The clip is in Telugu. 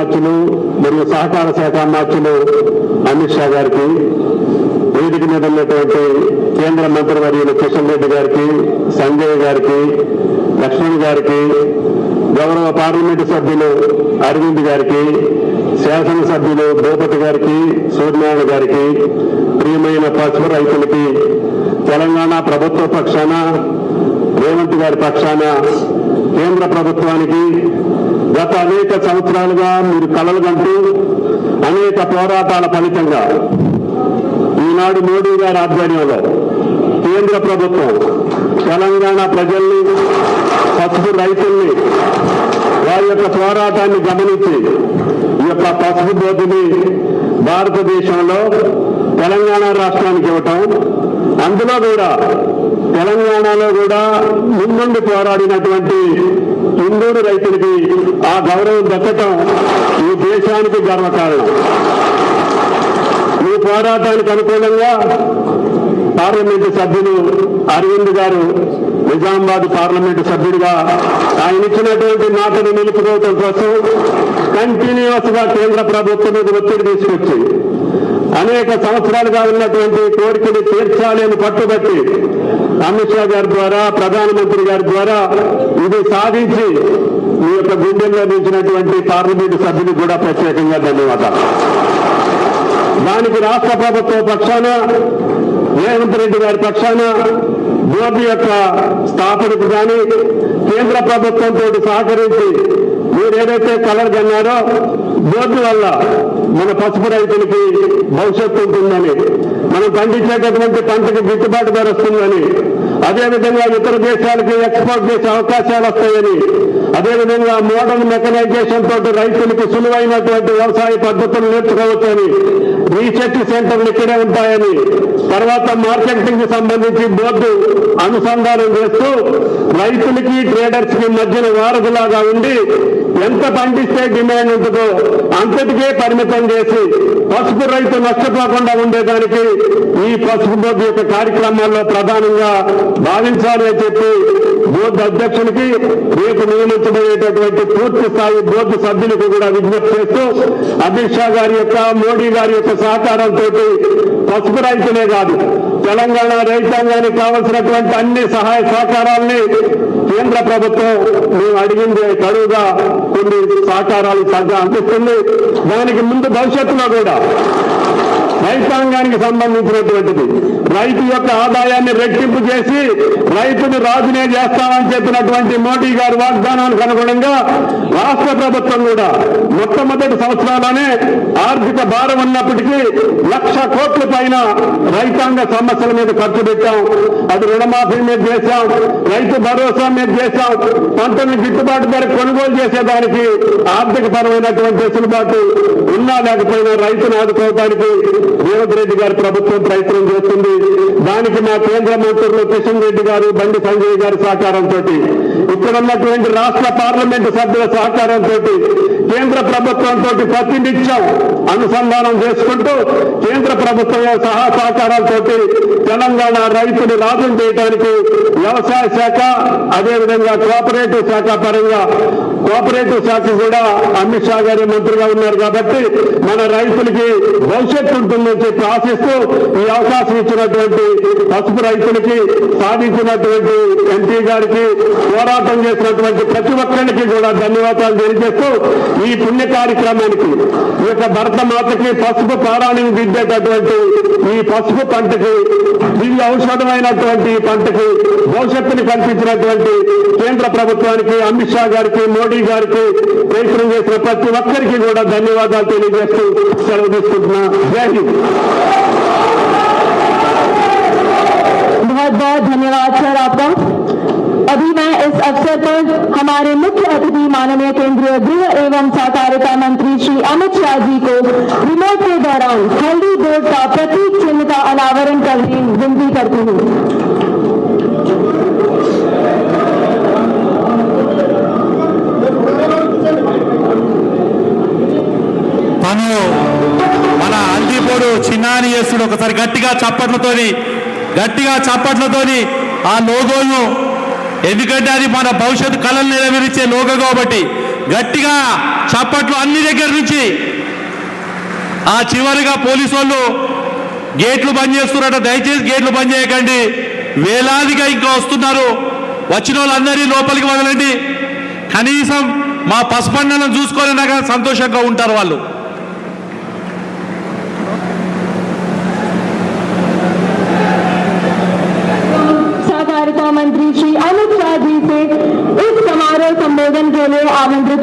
అమాత్యులు మరియు సహకార శాఖ అమాత్యులు అమిత్ షా గారికి, వేదిక మీద ఉన్నటువంటి కేంద్ర మంత్రివర్యులు కిషన్ రెడ్డి గారికి, సంజయ్ గారికి, లక్ష్మణ్ గారికి, గౌరవ పార్లమెంటు సభ్యులు అరవింద్ గారికి, శాసనసభ్యులు భూపతి గారికి, సూర్యనారాయణ గారికి, ప్రియమైన పసుపు రైతులకి తెలంగాణ ప్రభుత్వ పక్షాన, రేవంత్ గారి పక్షాన కేంద్ర ప్రభుత్వానికి గత అనేక సంవత్సరాలుగా మీరు కలలు కంటూ అనేక పోరాటాల ఫలితంగా ఈనాడు మోడీ గారి ఆధ్వర్యంలో కేంద్ర ప్రభుత్వం తెలంగాణ ప్రజల్ని, పసుపు రైతుల్ని వారి యొక్క పోరాటాన్ని గమనించి ఈ యొక్క పసుపు బోర్డుని భారతదేశంలో తెలంగాణ రాష్ట్రానికి ఇవ్వటం, అందులో కూడా తెలంగాణలో కూడా ముందుండి పోరాడినటువంటి హిందూరు రైతులకి ఆ గౌరవం దక్కటం ఈ దేశానికి గర్వకారణం. ఈ పోరాటానికి అనుకూలంగా పార్లమెంటు సభ్యులు అరవింద్ గారు నిజామాబాద్ పార్లమెంటు సభ్యుడిగా ఆయన ఇచ్చినటువంటి మాటను నిలుపుకోవడం కోసం కంటిన్యూస్ గా కేంద్ర ప్రభుత్వం మీద ఒత్తిడి తీసుకొచ్చి అనేక సంవత్సరాలుగా ఉన్నటువంటి కోరికలు తీర్చాలని పట్టుబట్టి అమిత్ షా గారి ద్వారా, ప్రధానమంత్రి గారి ద్వారా ఇది సాధించి ఈ యొక్క గుండెల్లో నిలిచినటువంటి పార్లమెంటు సభ్యులకు కూడా ప్రత్యేకంగా ధన్యవాదాలు. దానికి రాష్ట్ర ప్రభుత్వ పక్షాన, రేవంత్ రెడ్డి గారి పక్షాన బోర్డు యొక్క స్థాపనకు కానీ కేంద్ర ప్రభుత్వంతో సహకరించి మీరేదైతే కలర్ కన్నారో బోర్డు వల్ల మన పసుపు రైతులకి భవిష్యత్తు ఉంటుందని, మనం పండించేటటువంటి పంటకి గిట్టుబాటు ధర వస్తుందని, అదేవిధంగా ఇతర దేశాలకి ఎక్స్పోర్ట్ చేసే అవకాశాలు వస్తాయని, అదేవిధంగా మోడర్న్ మెకనైజేషన్ తోటి రైతులకు సులువైనటువంటి వ్యవసాయ పద్ధతులు నేర్చుకోవచ్చని, రీసెర్చ్ సెంటర్లు ఇక్కడే ఉంటాయని, తర్వాత మార్కెటింగ్ కి సంబంధించి బోర్డు అనుసంధానం చేస్తూ రైతులకి ట్రేడర్స్ కి మధ్యన వారధిలాగా ఉండి ఎంత పండిస్తే డిమాండ్ ఉంటుందో అంతటికే పరిమితం చేసి పసుపు రైతు నష్టపోకుండా ఉండేదానికి ఈ పసుపు బోర్డు యొక్క కార్యక్రమాల్లో ప్రధానంగా భావించాలి అని చెప్పి బోర్డు అధ్యక్షునికి, రేపు నియమించబోయేటటువంటి పూర్తి స్థాయి బోర్డు సభ్యులకు కూడా విజ్ఞప్తి చేస్తూ అమిత్ షా గారి యొక్క, మోడీ గారి యొక్క సహకారంతో పసుపు రైతులే కాదు తెలంగాణ రైతాంగానికి కావలసినటువంటి అన్ని సహాయ సహకారాలని కేంద్ర ప్రభుత్వం మేము అడిగింది కరువుగా కొన్ని సహకారాలు అందిస్తుంది. దానికి ముందు భవిష్యత్తులో కూడా రైతాంగానికి సంబంధించినటువంటిది రైతు యొక్క ఆదాయాన్ని రెట్టింపు చేసి రైతుని రాజునే చేస్తామని చెప్పినటువంటి మోడీ గారి వాగ్దానానికి అనుగుణంగా రాష్ట్ర ప్రభుత్వం కూడా మొట్టమొదటి సంవత్సరాల్లోనే ఆర్థిక భారం ఉన్నప్పటికీ 1,00,000 కోట్ల పైన రైతాంగ సమస్యల మీద ఖర్చు పెట్టాం. అది రుణమాఫీ మీద చేశాం, రైతు భరోసా మీద చేశాం, పంటలను గిట్టుబాటు ధర కొనుగోలు చేసేదానికి ఆర్థిక పరమైనటువంటి వెసులుబాటు ఉన్నా లేకపోయినా రైతును ఆదుకోవడానికి రేవంత్ రెడ్డి గారి ప్రభుత్వం ప్రయత్నం చేస్తుంది. దానికి మా కేంద్ర మంత్రులు కిషన్ రెడ్డి గారు, బండి సంజయ్ గారి సహకారంతో, ఇక్కడ ఉన్నటువంటి రాష్ట్ర పార్లమెంటు సభ్యుల సహకారంతో, కేంద్ర ప్రభుత్వంతో ప్రతినిత్యం అనుసంధానం చేసుకుంటూ కేంద్ర ప్రభుత్వం సహకారాలతో తెలంగాణ రైతులు రాజు చేయడానికి వ్యవసాయ శాఖ, అదేవిధంగా కోఆపరేటివ్ శాఖ పరంగా, కోఆపరేటివ్ శాఖ కూడా అమిత్ షా గారి మంత్రిగా ఉన్నారు కాబట్టి మన రైతులకి భవిష్యత్తు ఉంటుందని చెప్పి ఆశిస్తూ ఈ అవకాశం ఇచ్చినటువంటి పసుపు రైతులకి, సాధించినటువంటి ఎంపీ గారికి, పోరాటం చేసినటువంటి ప్రతి ఒక్కరికి కూడా ధన్యవాదాలు తెలియజేస్తూ ఈ పుణ్య కార్యక్రమానికి, ఈ యొక్క భరత మాతకి పసుపు పారాయణం దిద్దేటటువంటి ఈ పసుపు పంటకి, దివ్య ఔషధమైనటువంటి పంటకి భవిష్యత్తుని కల్పించినటువంటి కేంద్ర ప్రభుత్వానికి, అమిత్ షా గారికి, మోడీ గారికి, ప్రయత్నం చేసిన ప్రతి ఒక్కరికి కూడా ధన్యవాదాలు తెలియజేస్తూ సెలవు తీసుకుంటున్నా. జై హింద్. बहुत बहुत धन्यवाद सर आपका। अभी मैं इस अवसर पर हमारे मुख्य अतिथि माननीय केंद्रीय गृह एवं सहकारिता मंत्री श्री अमित शाह जी को रिमोट के दौरान हल्दी बोर्ड का प्रतीक चिन्ह का अनावरण करने विनती करती हूँ। మన హల్దీపోడు చిన్నాని చేస్తుడు ఒకసారి గట్టిగా చప్పట్లతోని ఆ లోగోను, ఎందుకంటే అది మన భవిష్యత్తు కళలు నెరవేర్చే లోగో కాబట్టి గట్టిగా చప్పట్లు అన్ని దగ్గర నుంచి. ఆ చివరిగా పోలీసు వాళ్ళు గేట్లు బంద్ చేస్తున్నారట. దయచేసి గేట్లు బంద్ చేయకండి, వేలాదిగా ఇంకా వస్తున్నారు. వచ్చిన వాళ్ళందరినీ లోపలికి వదలండి. కనీసం మా పసుపన్నలను చూసుకొని నాకు సంతోషంగా ఉంటారు వాళ్ళు. सहकारिता मंत्री श्री अमित शाह जी से इस समारोह संबोधन के लिए आमंत्रित